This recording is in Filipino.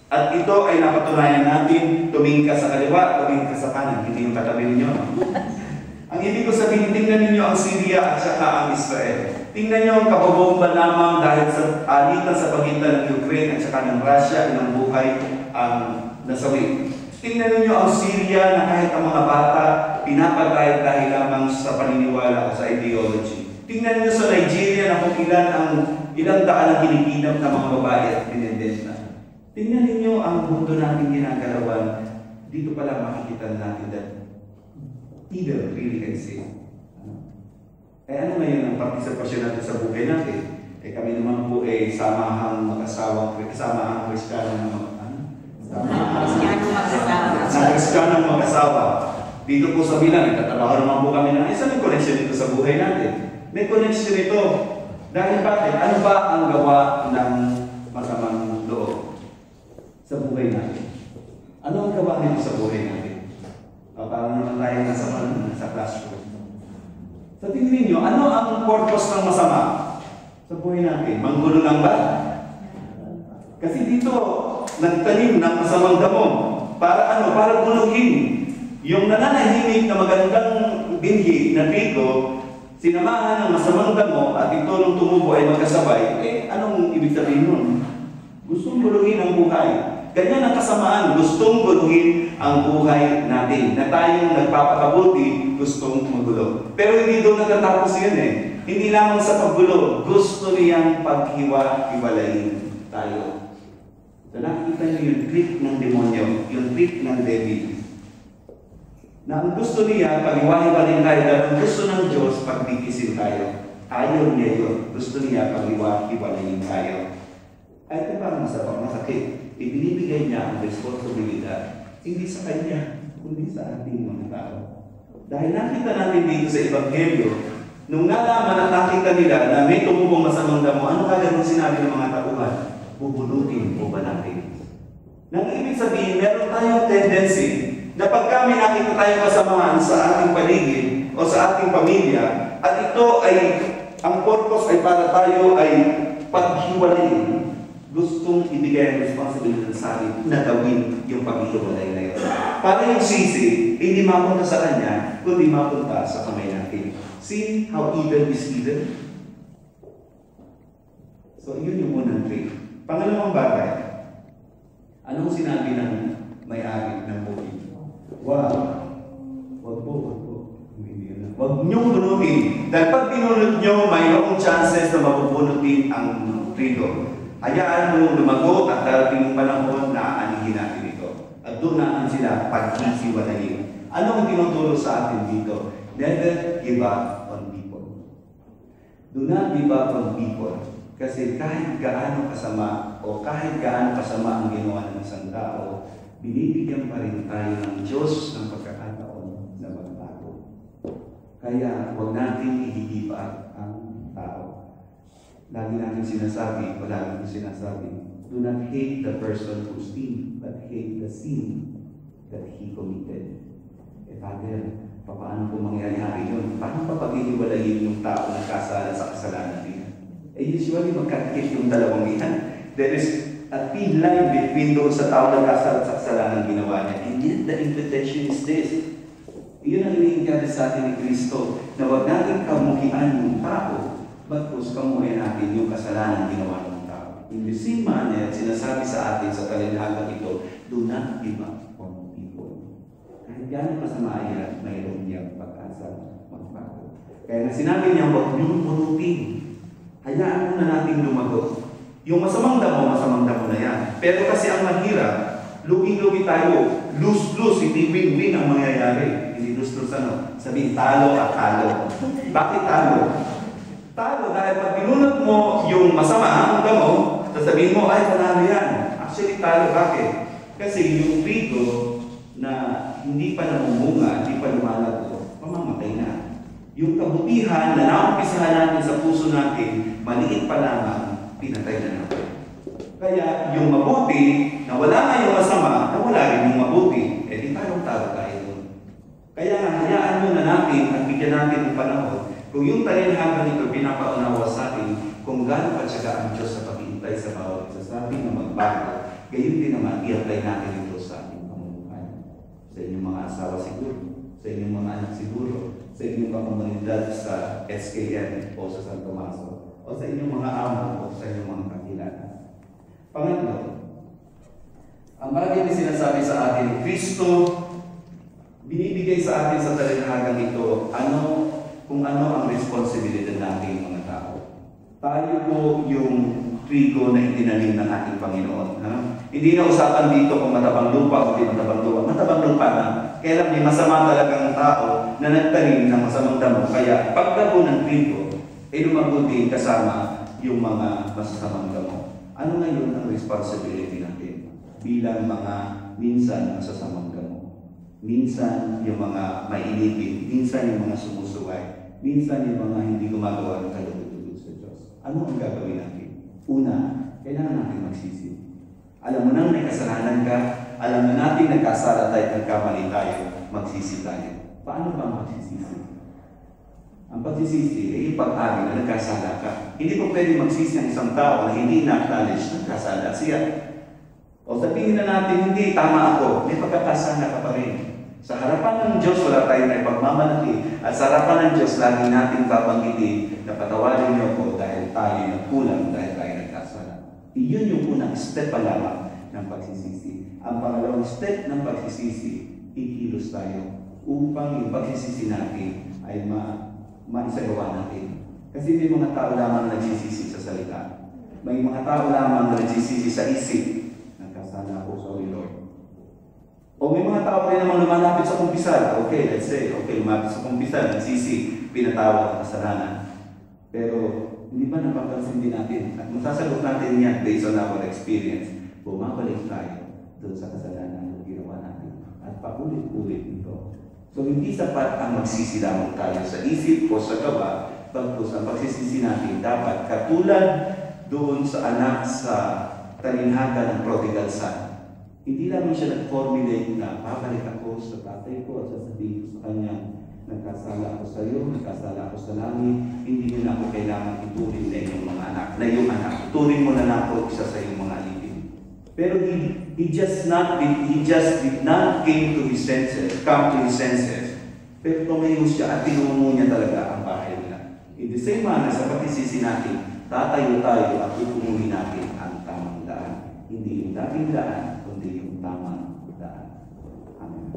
At ito ay napatunayan natin, tumingin ka sa kaliwa, tumingin ka sa kanan, hindi yung katabi ninyo. Ang ibig ko sabihin, tingnan ninyo ang Syria at saka ang Israel. Tingnan nyo ang kabobomba lamang dahil sa alitan sa pagitan ng Ukraine at saka ng Russia, ilang buhay ang nasawi. Tingnan ninyo ang Syria na kahit ang mga bata, pinapatay dahil lamang sa paniniwala o sa ideology. Tingnan ninyo sa Nigeria na kung ilang daan ang kinikinap ng mga babae at pinendenta. Tingnan ninyo ang mundo natin ginagalawan. Dito pala makikita natin that evil really exists. Ano ngayon ang partisipasyon natin sa buhay natin? Kami naman po samahang kasama Kristiyanong mag-asawa. Dito po sa Milan, nagtatrabaho naman po kami na isa may connection dito sa buhay natin. May connection ito. Dahil bakit? Ano ba ang gawa ng masamang loob sa buhay natin? Ano ang gawa nito sa buhay natin? Para naman tayo nasa classroom. Sa tingin niyo, ano ang purpose ng masama sa buhay natin? Manggulo lang ba? Kasi dito, nagtanim ng masamang damo. Para ano? Para guluhin. Yung nananahimik na magandang binhi na trigo, sinamahan ng masamang damo at ito nung tumubo ay magkasabay, anong ibig sabihin nun? Gustong guluhin ang buhay. Ganyan ang kasamaan, gustong guluhin ang buhay natin. Na tayong nagpapakabuti, gustong magulo. Pero hindi doon natatapos yan Hindi lamang sa paggulo, gusto niyang paghiwa-hiwalayin tayo. So nakikita niyo yung trick ng demonyo, yung trick ng devil. Na ang gusto niya, paghiwa-hiwalayin tayo, dahil ang gusto ng Diyos, pagbikisin tayo. Ayaw niya yun. Gusto niya paghiwa-hiwalayin tayo. Ay ito parang masakit. Ibinibigay niya ang responsibilidad, hindi sa kanya, kundi sa ating mga tao. Dahil nakita natin dito sa Ebanghelyo, nung nalaman at nakita nila na may tumubong masamang damo, ano kagano'n sinabi ng mga tauhan? Bubulutin po ba natin? Nang ibig sabihin, meron tayong tendency na pagka may nakita tayong kasamahan sa ating paligid o sa ating pamilya, at ito ay, ang purpose ay para tayo ay paghiwalayin, gustong ibigay ang responsibility sa akin na gawin yung paghiwalay na yun. Para yung sisi, hindi mapunta sa kanya, kundi mapunta sa kamay natin. See how evil is evil? So, yun yung unang trick. Pangalawang bagay, anong sinabi ng may-ari ng bukid? Wag niyong bunutin. Dahil pag binunot niyo, mayroong chances na mabubunutin ang trigo. Hayaan mo lumago at darating yung panahon na aanihin natin ito. At doon natin sila paghisiwalayin. Anong tinuturo sa atin dito? Never give up on people. Do not give up on people. Kasi kahit gaano kasama o kahit gaano kasama ang ginawa ng isang tao, binibigyan pa rin tayo ng Diyos ng pagkakataon na magbago. Kaya huwag natin i-give up ang tao. Lagi natin sinasabi, palagi ko sinasabi, do not hate the person who sinned, but hate the sin that he committed. Father, paano po mangyayari yun? Paano pa pag-ihiwalayin yung tao na kasala sa kasalanan niya? Usually magkakit yung dalawang iyan. There is a thin line between doon sa tao na kasala sa kasalanan ginawa niya. And yet, the invitation is this. Iyon ang iniinggari sa atin ni Kristo, na huwag natin kamuhian yung tao, bagkus kamuhin natin yung kasalanan ginawa ng tao. In the same manner, sinasabi sa atin sa talinhagang ito, do not give up on people. Kahit gano'ng kasama yan, mayroon niyang pag-asa magbago. Kaya na sinabi niya, huwag niyong bunutin. Hayaan muna natin lumago. Yung masamang damo na yan. Pero kasi ang mahirap, lugi-lugi tayo. Lose-lose, hindi win-win ang mangyayari. Hindi lose-lose sabihin, talo at talo. Bakit talo? Talo dahil pag binunot mo yung masama ang damo, sasabihin mo, ay, panalo yan. Actually, talo. Bakit? Kasi yung trigo na hindi pa namumunga, hindi pa lumalago, mamamatay na. Yung kabutihan na naumpisahan natin sa puso natin, maliit pa lamang, pinatay na natin. Kaya yung mabuti, na wala na yung masama, na wala rin yung mabuti, di talo-talo tayo doon. Kaya hayaan mo na natin at bigyan natin ng panahon. Kung yung talinhagan nito pinapaunawa sa atin, kung gaano pa siya ang Diyos sa paghihintay sa bawat isa sa atin na magbago, Gayon din naman, i-apply natin ito sa ating pamumuhay. Sa inyong mga asawa siguro, sa inyong mga anak siguro, sa inyong mga komunidad sa SKM o sa San Tomaso, o sa inyong mga amo o sa inyong mga kakilala. Pangatlo, ang bagay na sinasabi sa atin, Kristo, binibigay sa atin sa talinahagang ito, kung ano ang responsibilidad natin mga tao. Tayo po yung trigo na itinanim ng ating Panginoon. Ha? Hindi na usapan dito kung matabang lupa o hindi matabang lupa. Matabang lupa na. Kaya lang may masama talagang tao na nagtanim ng masamang damo. Kaya pagdabo ng trigo, ay lumabuti kasama yung mga masasamang damo. Ano ngayon ang responsibility natin bilang mga minsan masasamang damo? Minsan yung mga mainipin, minsan yung mga sumusuway, minsan yung mga hindi gumagawa ng kalugod-lugod sa Diyos. Ano ang gagawin natin? Una, kailangan natin magsisi. Alam mo nang may kasalanan ka, alam mo natin nagkasala tayo, nagkamali tayo, magsisi tayo. Paano ba magsisisi? Ang pagsisisi ay yung pag-ari na nagkasala ka. Hindi po pwede magsisi ang isang tao na hindi na-acknowledge na nagkasala siya. O sabihin na natin, hindi, tama ako, may pagkakasala ka pa rin. Sa harapan ng Diyos, wala tayong may pagmamalaki. At sa harapan ng Diyos, lagi natin babanggitin na patawarin niyo ako dahil tayo nagkulang, dahil tayo nagkasala. Iyon yung unang step pa lamang ng pagsisisi. Ang pangalawang step ng pagsisisi, ikilos tayo upang yung pagsisisi natin ay maisagawa natin. Kasi may mga tao lamang na nagsisisi sa salita. May mga tao lamang na nagsisisi sa isip. Nagkasala ako, sorry Lord. O may mga tao rin naman lumalapit sa kumpisal. Okay, let's say, lumapit sa kumpisal, nagsisi, pinatawad ang kasalanan. Pero, hindi ba napapansin din natin? At masasagot natin yan based on our experience. Bumabalik tayo doon sa kasalanan na ginawa natin. At paulit-ulit ito. So, hindi sapat ang magsisi lamang tayo sa isip o sa gawa. Pagkos ang pagsisisi natin, dapat katulad doon sa anak sa talinhaga ng prodigal son. Hindi lamang siya nag-formulate na babalik ako sa tatay ko at sasabihin ko sa kanya, nagkasala ako sa iyo, nagkasala ako sa langit, hindi mo na ako kailangan ituring na iyong mga anak, na iyong anak. Ituring mo na ako isa sa iyong mga alipin. Pero he just did not come to his senses. Pero tumayo siya at tinungo niya talaga ang bahay nila. In the same manner, sa pagsisisi natin, tatayo tayo at tutunguhin natin ang tamang daan. Hindi yung dating daan, kundi yung tamang daan. Amen.